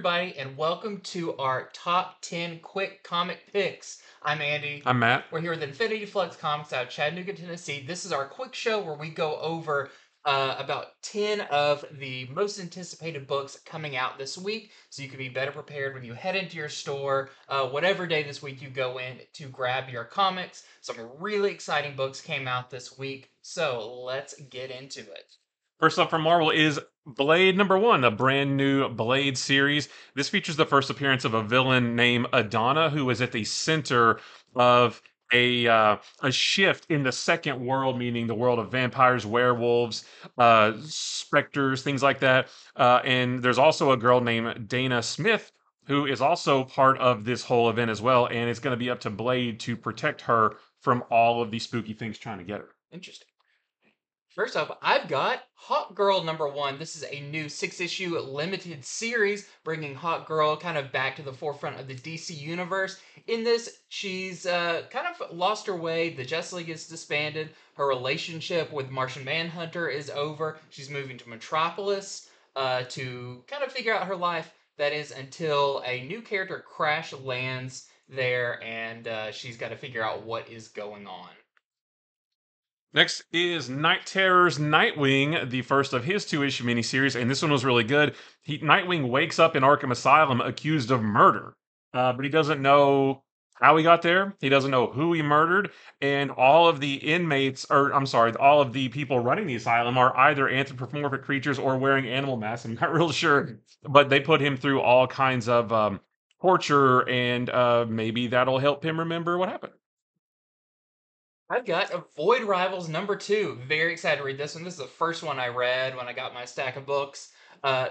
everybody, and welcome to our top 10 quick comic picks. I'm Andy. I'm Matt. We're here with Infinity Flux Comics out of Chattanooga, Tennessee. This is our quick show where we go over about 10 of the most anticipated books coming out this week, so you can be better prepared when you head into your store, whatever day this week you go in to grab your comics. Some really exciting books came out this week, so let's get into it. First up from Marvel is Blade #1, a brand new Blade series. This features the first appearance of a villain named Adana, who is at the center of a shift in the second world, meaning the world of vampires, werewolves, specters, things like that. And there's also a girl named Dana Smith, who is also part of this whole event as well. And it's going to be up to Blade to protect her from all of these spooky things trying to get her. Interesting. First up, I've got Hawkgirl #1. This is a new 6-issue limited series, bringing Hawkgirl kind of back to the forefront of the DC universe. In this, she's kind of lost her way. The Justice League is disbanded. Her relationship with Martian Manhunter is over. She's moving to Metropolis to kind of figure out her life. That is until a new character crash lands there, and she's got to figure out what is going on. Next is Night Terror's Nightwing, the first of his two-issue miniseries, and this one was really good. Nightwing wakes up in Arkham Asylum accused of murder, but he doesn't know how he got there. He doesn't know who he murdered, and all of the inmates, or I'm sorry, all of the people running the asylum are either anthropomorphic creatures or wearing animal masks. I'm not real sure, but they put him through all kinds of torture, and maybe that'll help him remember what happened. I've got Void Rivals #2. Very excited to read this one. This is the first one I read when I got my stack of books.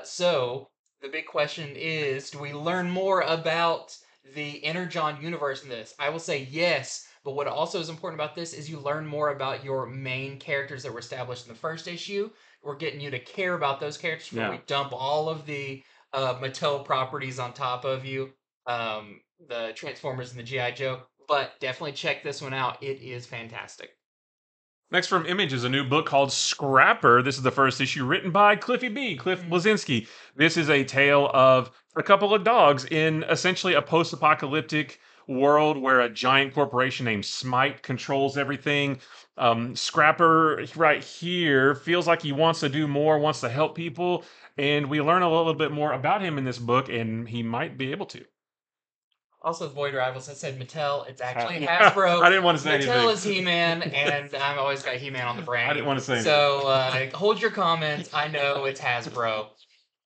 So the big question is, do we learn more about the Energon universe in this? I will say yes, but what also is important about this is you learn more about your main characters that were established in the first issue. We're getting you to care about those characters before we dump all of the Mattel properties on top of you. The Transformers and the G.I. Joe. But definitely check this one out. It is fantastic. Next from Image is a new book called Scrapper. This is the first issue written by Cliff Bleszinski. This is a tale of a couple of dogs in essentially a post-apocalyptic world where a giant corporation named Smite controls everything. Scrapper right here feels like he wants to do more, wants to help people, and we learn a little bit more about him in this book, and he might be able to. Also, Void Rivals, I said Mattel. It's actually Hasbro. I didn't want to say anything. Mattel is He-Man, and I've always got He-Man on the brain. I didn't want to say anything. So hold your comments. I know it's Hasbro.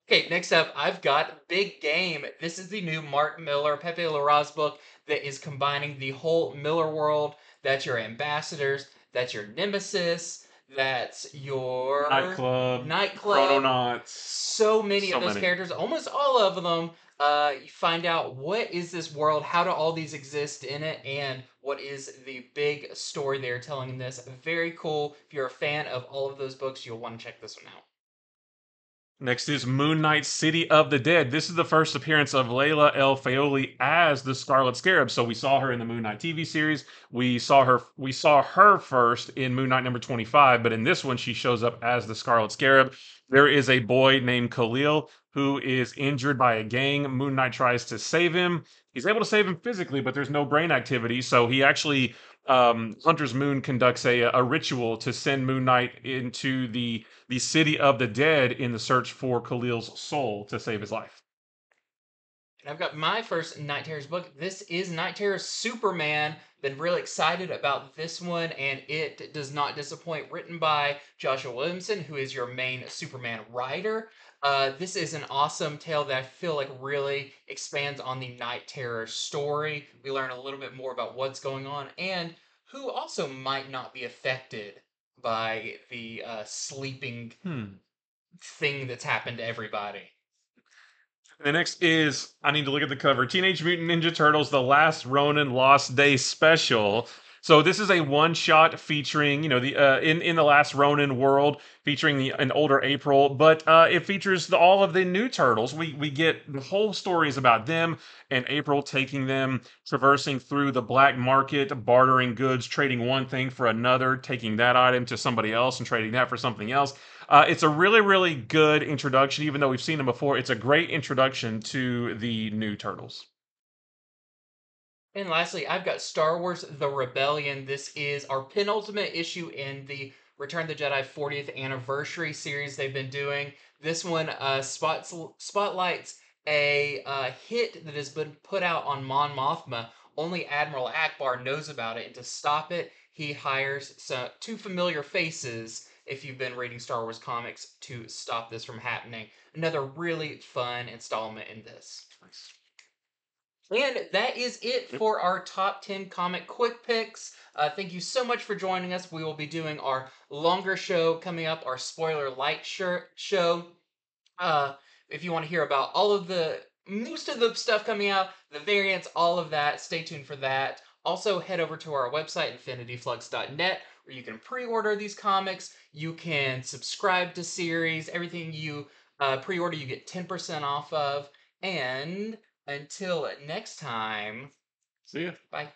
Okay, next up, I've got Big Game. This is the new Mark Miller, Pepe Larraz book that is combining the whole Miller world. That's your ambassadors. That's your nemesis. That's your nightclub, Chrononauts. So many of those characters, almost all of them. You find out what is this world, how do all these exist in it, and what is the big story they're telling in this. Very cool. If you're a fan of all of those books, you'll want to check this one out. Next is Moon Knight City of the Dead. This is the first appearance of Layla El Fayoli as the Scarlet Scarab. So we saw her in the Moon Knight TV series. We saw her first in Moon Knight #25, but in this one she shows up as the Scarlet Scarab. There is a boy named Khalil who is injured by a gang. Moon Knight tries to save him. He's able to save him physically, but there's no brain activity. So he actually, Hunter's Moon conducts a ritual to send Moon Knight into the city of the dead in the search for Khalil's soul to save his life. And I've got my first Night Terrors book. This is Night Terrors Superman. Been really excited about this one, and it does not disappoint. Written by Joshua Williamson, who is your main Superman writer. This is an awesome tale that I feel like really expands on the Night Terror story. We learn a little bit more about what's going on and who also might not be affected by the sleeping thing that's happened to everybody. The next is, I need to look at the cover, Teenage Mutant Ninja Turtles, The Last Ronin Lost Day Special. So this is a one-shot featuring, the in the Last Ronin world, featuring an older April, but it features all of the new turtles. We get the whole stories about them and April taking them, traversing through the black market, bartering goods, trading one thing for another, taking that item to somebody else and trading that for something else. It's a really, really good introduction, even though we've seen them before. It's a great introduction to the new Turtles. And lastly, I've got Star Wars The Rebellion. This is our penultimate issue in the Return of the Jedi 40th anniversary series they've been doing. This one spotlights a hit that has been put out on Mon Mothma. Only Admiral Akbar knows about it, and to stop it, he hires two familiar faces, if you've been reading Star Wars comics, to stop this from happening. Another really fun installment in this. Nice. And that is it for our top 10 comic quick picks. Thank you so much for joining us. We will be doing our longer show coming up, our spoiler light show. Uh, if you want to hear about all of most of the stuff coming out, the variants, all of that, stay tuned for that. Also, head over to our website, infinityflux.net, where you can pre-order these comics. You can subscribe to series. Everything you pre-order, you get 10% off of. And until next time, See ya. bye.